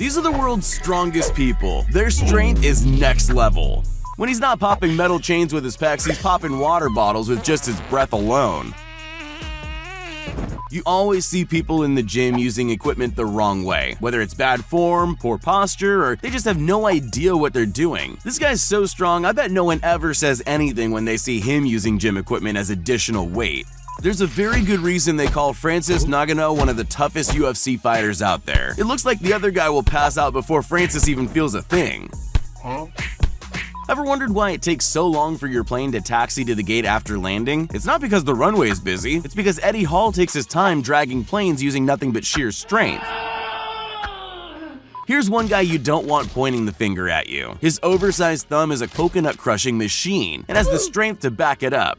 These are the world's strongest people. Their strength is next level. When he's not popping metal chains with his pecs, he's popping water bottles with just his breath alone. You always see people in the gym using equipment the wrong way, whether it's bad form, poor posture, or they just have no idea what they're doing. This guy's so strong, I bet no one ever says anything when they see him using gym equipment as additional weight. There's a very good reason they call Francis Ngannou one of the toughest UFC fighters out there. It looks like the other guy will pass out before Francis even feels a thing. Ever wondered why it takes so long for your plane to taxi to the gate after landing? It's not because the runway is busy, it's because Eddie Hall takes his time dragging planes using nothing but sheer strength. Here's one guy you don't want pointing the finger at you. His oversized thumb is a coconut crushing machine and has the strength to back it up.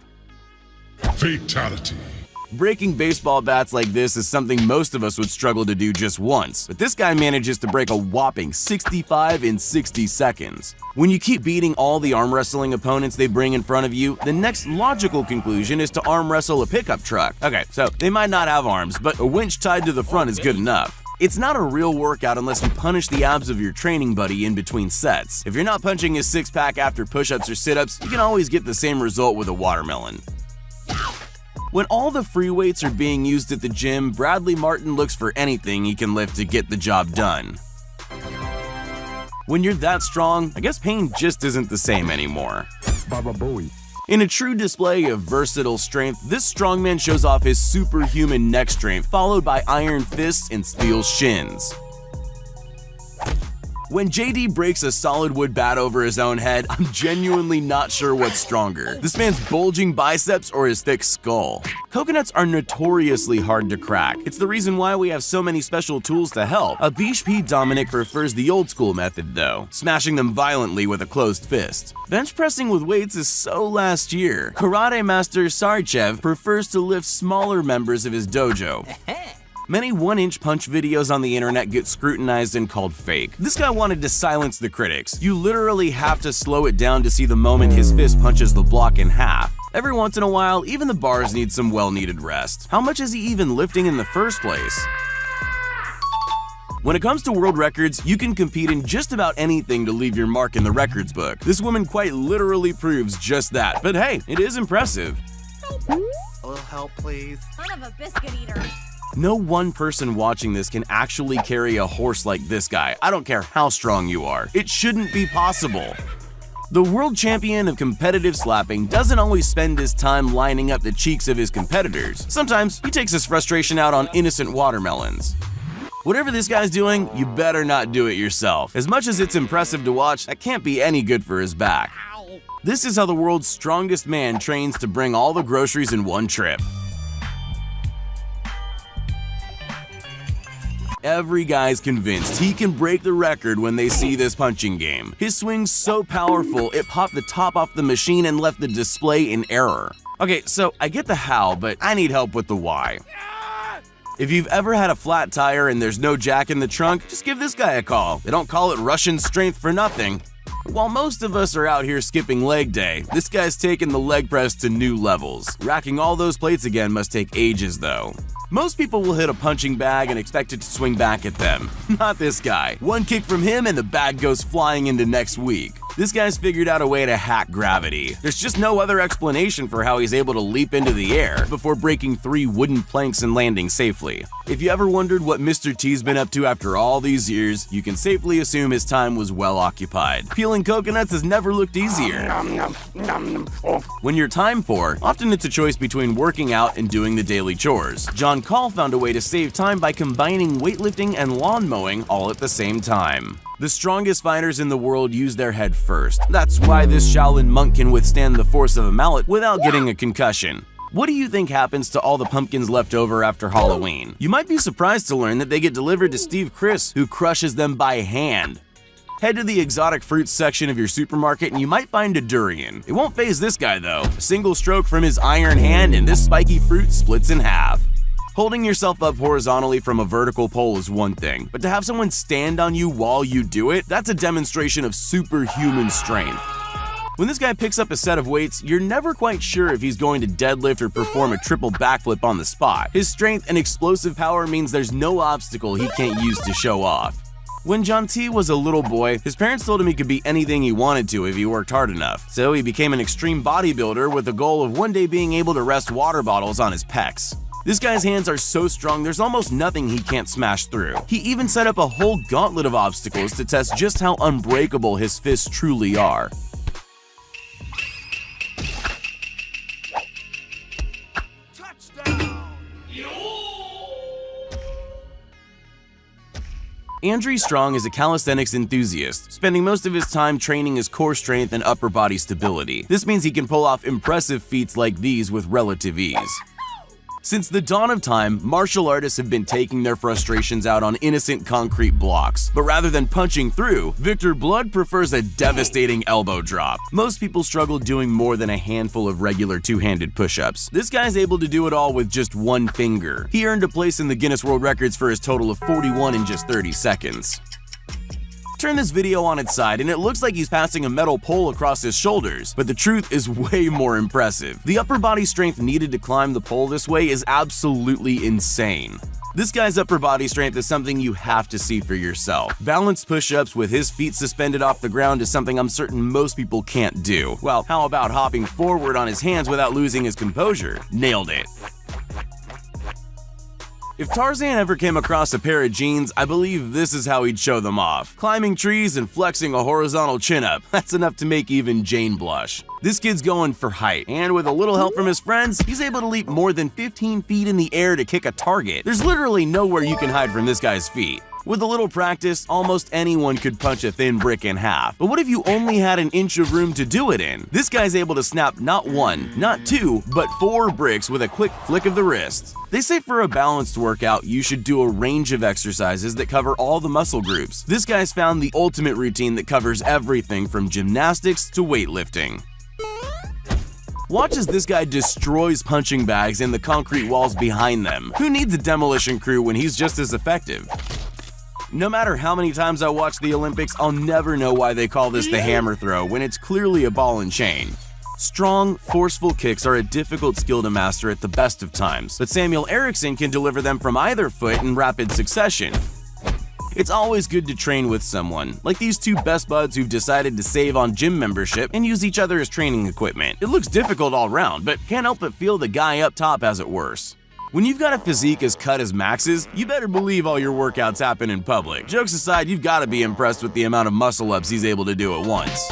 Fatality. Breaking baseball bats like this is something most of us would struggle to do just once, but this guy manages to break a whopping 65 in 60 seconds. When you keep beating all the arm wrestling opponents they bring in front of you, the next logical conclusion is to arm wrestle a pickup truck. Okay, so they might not have arms, but a winch tied to the front is good enough. It's not a real workout unless you punish the abs of your training buddy in between sets. If you're not punching his six-pack after push-ups or sit-ups, you can always get the same result with a watermelon. When all the free weights are being used at the gym, Bradley Martin looks for anything he can lift to get the job done. When you're that strong, I guess pain just isn't the same anymore. Baba Booey. In a true display of versatile strength, this strongman shows off his superhuman neck strength, followed by iron fists and steel shins. When JD breaks a solid wood bat over his own head, I'm genuinely not sure what's stronger, this man's bulging biceps or his thick skull. Coconuts are notoriously hard to crack. It's the reason why we have so many special tools to help. Abish P. Dominic prefers the old school method though, smashing them violently with a closed fist. Bench pressing with weights is so last year. Karate master Sarchev prefers to lift smaller members of his dojo. Many 1-inch punch videos on the internet get scrutinized and called fake. This guy wanted to silence the critics. You literally have to slow it down to see the moment his fist punches the block in half. Every once in a while, even the bars need some well-needed rest. How much is he even lifting in the first place? When it comes to world records, you can compete in just about anything to leave your mark in the records book. This woman quite literally proves just that, but hey, it is impressive. A little help, please. Son of a biscuit eater. No one person watching this can actually carry a horse like this guy. I don't care how strong you are. It shouldn't be possible. The world champion of competitive slapping doesn't always spend his time lining up the cheeks of his competitors. Sometimes he takes his frustration out on innocent watermelons. Whatever this guy's doing, you better not do it yourself. As much as it's impressive to watch, that can't be any good for his back. This is how the world's strongest man trains to bring all the groceries in one trip. Every guy's convinced he can break the record when they see this punching game. His swing's so powerful, it popped the top off the machine and left the display in error. Okay, so I get the how, but I need help with the why. If you've ever had a flat tire and there's no jack in the trunk, just give this guy a call. They don't call it Russian strength for nothing. While most of us are out here skipping leg day, this guy's taking the leg press to new levels. Racking all those plates again must take ages though. Most people will hit a punching bag and expect it to swing back at them. Not this guy. One kick from him and the bag goes flying into next week. This guy's figured out a way to hack gravity. There's just no other explanation for how he's able to leap into the air before breaking 3 wooden planks and landing safely. If you ever wondered what Mr. T's been up to after all these years, you can safely assume his time was well occupied. Peeling coconuts has never looked easier. When you're time poor, often it's a choice between working out and doing the daily chores. John Call found a way to save time by combining weightlifting and lawn mowing all at the same time. The strongest fighters in the world use their head first. That's why this Shaolin monk can withstand the force of a mallet without getting a concussion. What do you think happens to all the pumpkins left over after Halloween? You might be surprised to learn that they get delivered to Steve Chris, who crushes them by hand. Head to the exotic fruits section of your supermarket and you might find a durian. It won't faze this guy though. A single stroke from his iron hand and this spiky fruit splits in half. Holding yourself up horizontally from a vertical pole is one thing, but to have someone stand on you while you do it, that's a demonstration of superhuman strength. When this guy picks up a set of weights, you're never quite sure if he's going to deadlift or perform a triple backflip on the spot. His strength and explosive power means there's no obstacle he can't use to show off. When John-T was a little boy, his parents told him he could be anything he wanted to if he worked hard enough. So he became an extreme bodybuilder with the goal of one day being able to rest water bottles on his pecs. This guy's hands are so strong there's almost nothing he can't smash through. He even set up a whole gauntlet of obstacles to test just how unbreakable his fists truly are. Andre Strong is a calisthenics enthusiast, spending most of his time training his core strength and upper body stability. This means he can pull off impressive feats like these with relative ease. Since the dawn of time, martial artists have been taking their frustrations out on innocent concrete blocks. But rather than punching through, Victor Blood prefers a devastating elbow drop. Most people struggle doing more than a handful of regular two-handed push-ups. This guy's able to do it all with just one finger. He earned a place in the Guinness World Records for his total of 41 in just 30 seconds. Turn this video on its side and it looks like he's passing a metal pole across his shoulders, but the truth is way more impressive. The upper body strength needed to climb the pole this way is absolutely insane. This guy's upper body strength is something you have to see for yourself. Balanced push-ups with his feet suspended off the ground is something I'm certain most people can't do. Well, how about hopping forward on his hands without losing his composure? Nailed it. If Tarzan ever came across a pair of jeans, I believe this is how he'd show them off. Climbing trees and flexing a horizontal chin-up, that's enough to make even Jane blush. This kid's going for height, and with a little help from his friends, he's able to leap more than 15 feet in the air to kick a target. There's literally nowhere you can hide from this guy's feet. With a little practice, almost anyone could punch a thin brick in half. But what if you only had an inch of room to do it in? This guy's able to snap not one, not two, but 4 bricks with a quick flick of the wrist. They say for a balanced workout, you should do a range of exercises that cover all the muscle groups. This guy's found the ultimate routine that covers everything from gymnastics to weightlifting. Watch as this guy destroys punching bags and the concrete walls behind them. Who needs a demolition crew when he's just as effective? No matter how many times I watch the Olympics, I'll never know why they call this the hammer throw when it's clearly a ball and chain. Strong, forceful kicks are a difficult skill to master at the best of times, but Samuel Eriksson can deliver them from either foot in rapid succession. It's always good to train with someone, like these two best buds who've decided to save on gym membership and use each other as training equipment. It looks difficult all around, but can't help but feel the guy up top has it worse. When you've got a physique as cut as Max's, you better believe all your workouts happen in public. Jokes aside, you've got to be impressed with the amount of muscle-ups he's able to do at once.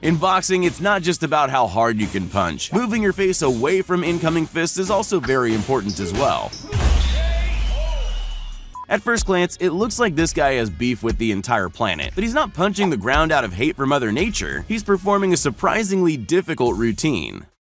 In boxing, it's not just about how hard you can punch. Moving your face away from incoming fists is also very important as well. At first glance, it looks like this guy has beef with the entire planet, but he's not punching the ground out of hate for Mother Nature. He's performing a surprisingly difficult routine.